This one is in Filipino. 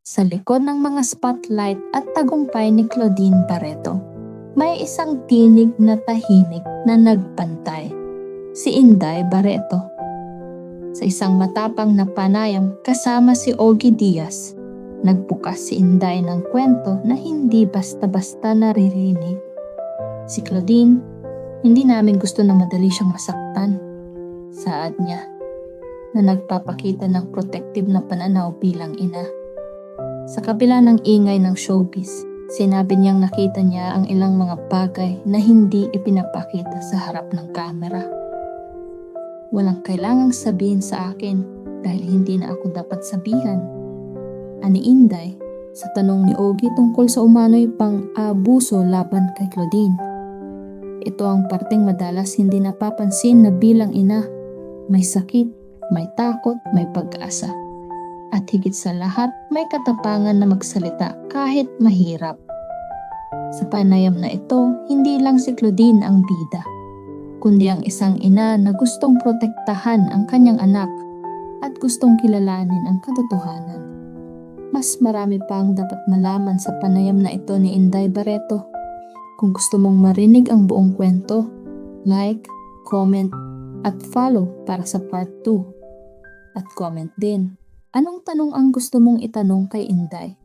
Sa likod ng mga spotlight at tagumpay ni Claudine Barreto, may isang tinig na tahimik na nagpantay. Si Inday Barreto. Sa isang matapang na panayam kasama si Ogie Diaz, nagbukas si Inday ng kwento na hindi basta-basta naririnig. Si Claudine, hindi namin gusto na madali siyang masaktan. Saad niya, na nagpapakita ng protective na pananaw bilang ina. Sa kabila ng ingay ng showbiz, sinabi niyang nakita niya ang ilang mga bagay na hindi ipinapakita sa harap ng kamera. Walang kailangang sabihin sa akin dahil hindi na ako dapat sabihan. Ani Inday, sa tanong ni Ogie tungkol sa umano'y pang-abuso laban kay Claudine. Ito ang parteng madalas hindi napapansin na bilang ina, may sakit, may takot, may pag-asa. At higit sa lahat, may katapangan na magsalita kahit mahirap. Sa panayam na ito, hindi lang si Claudine ang bida, kundi ang isang ina na gustong protektahan ang kanyang anak at gustong kilalanin ang katotohanan. Mas marami pa ang dapat malaman sa panayam na ito ni Inday Barreto. Kung gusto mong marinig ang buong kwento, like, comment, at follow para sa part 2. At comment din, anong tanong ang gusto mong itanong kay Inday?